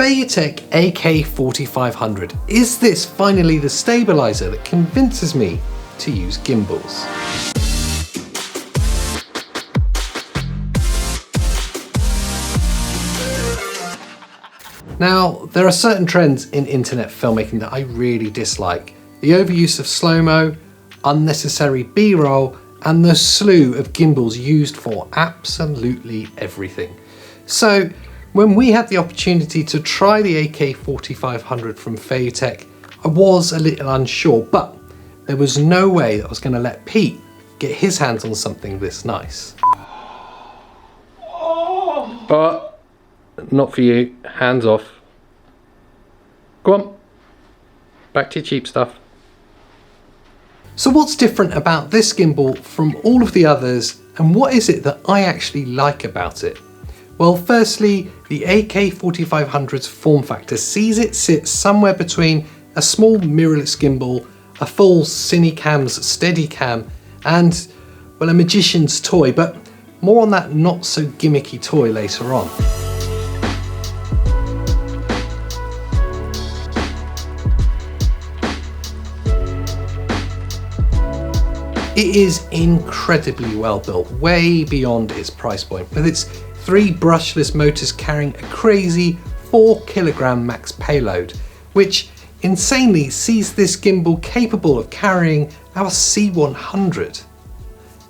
FeiyuTech AK4500. Is this finally the stabilizer that convinces me to use gimbals? Now, there are certain trends in internet filmmaking that I really dislike. The overuse of slow-mo, unnecessary B-roll, and the slew of gimbals used for absolutely everything. So, when we had the opportunity to try the AK4500 from FeiyuTech, I was a little unsure, but there was no way that I was going to let Pete get his hands on something this nice. But not for you. Hands off. Go on. Back to your cheap stuff. So what's different about this gimbal from all of the others, and what is it that I actually like about it? Well, firstly, the AK4500's form factor sees it sit somewhere between a small mirrorless gimbal, a full Cinecam's steadicam, and, well, a magician's toy, but more on that not so gimmicky toy later on. It is incredibly well built, way beyond its price point, with its 3 brushless motors carrying a crazy 4 kilogram max payload, which insanely sees this gimbal capable of carrying our C100.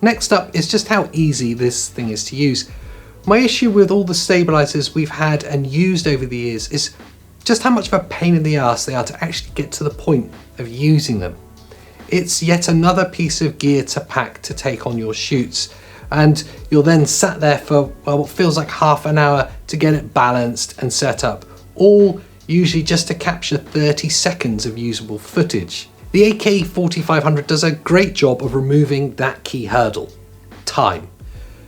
Next up is just how easy this thing is to use. My issue with all the stabilizers we've had and used over the years is just how much of a pain in the ass they are to actually get to the point of using them. It's yet another piece of gear to pack to take on your shoots, and you're then sat there for, well, what feels like half an hour to get it balanced and set up, all usually just to capture 30 seconds of usable footage. The AK4500 does a great job of removing that key hurdle, time.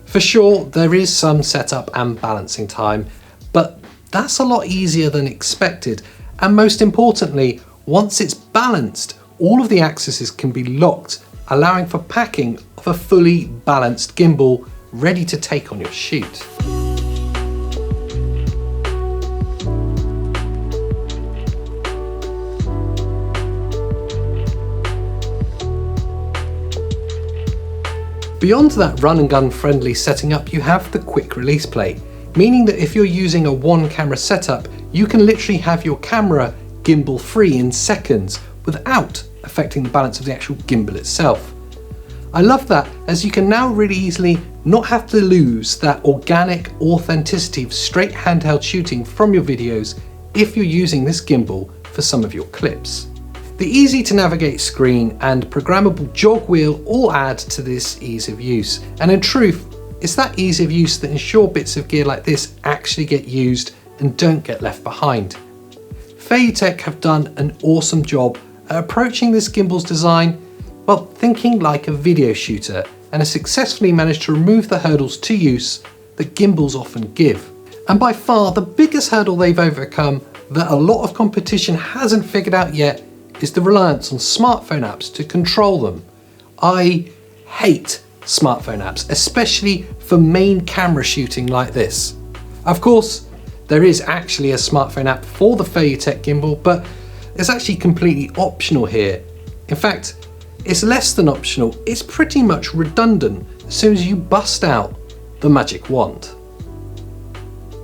For sure, there is some setup and balancing time, but that's a lot easier than expected, and most importantly, once it's balanced, all of the axes can be locked, allowing for packing of a fully balanced gimbal ready to take on your shoot. Beyond that run and gun friendly setting up, you have the quick release plate, meaning that if you're using a 1-camera setup, you can literally have your camera gimbal free in seconds without affecting the balance of the actual gimbal itself. I love that, as you can now really easily not have to lose that organic authenticity of straight handheld shooting from your videos if you're using this gimbal for some of your clips. The easy to navigate screen and programmable jog wheel all add to this ease of use, and in truth, it's that ease of use that ensure bits of gear like this actually get used and don't get left behind. FeiyuTech have done an awesome job at approaching this gimbal's design, well, thinking like a video shooter, and have successfully managed to remove the hurdles to use that gimbals often give. And by far the biggest hurdle they've overcome that a lot of competition hasn't figured out yet is the reliance on smartphone apps to control them. I hate smartphone apps, especially for main camera shooting like this. Of course, there is actually a smartphone app for the FeiyuTech gimbal, but it's actually completely optional here. In fact, it's less than optional, it's pretty much redundant as soon as you bust out the magic wand.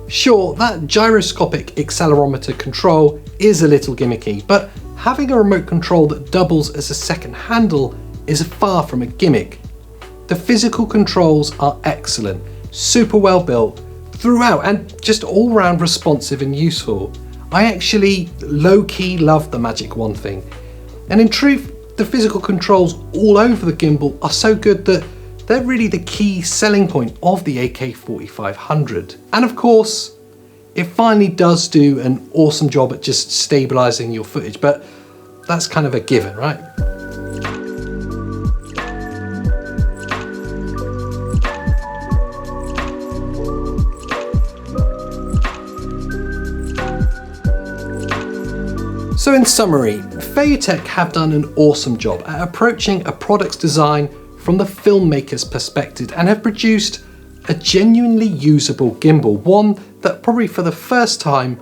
Sure, that gyroscopic accelerometer control is a little gimmicky, but having a remote control that doubles as a second handle is far from a gimmick. The physical controls are excellent, super well built throughout, and just all round responsive and useful. I actually low-key love the magic wand thing. And in truth, the physical controls all over the gimbal are so good that they're really the key selling point of the AK4500. And of course, it finally does do an awesome job at just stabilizing your footage, but that's kind of a given, right? So in summary, FeiyuTech have done an awesome job at approaching a product's design from the filmmaker's perspective and have produced a genuinely usable gimbal, one that probably for the first time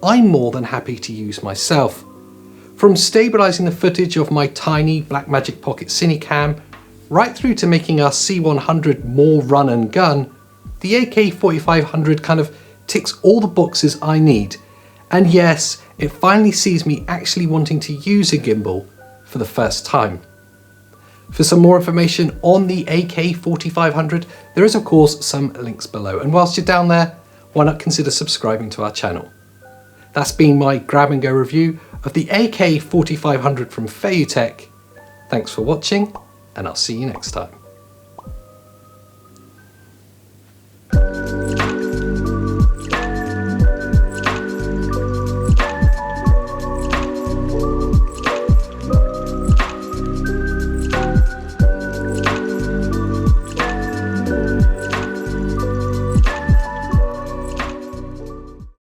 I'm more than happy to use myself. From stabilising the footage of my tiny Blackmagic Pocket Cinecam, right through to making our C100 more run and gun, the AK4500 kind of ticks all the boxes I need. And yes, it finally sees me actually wanting to use a gimbal for the first time. For some more information on the AK4500, there is of course some links below, and whilst you're down there, why not consider subscribing to our channel. That's been my grab and go review of the AK4500 from FeiyuTech. Thanks for watching, and I'll see you next time.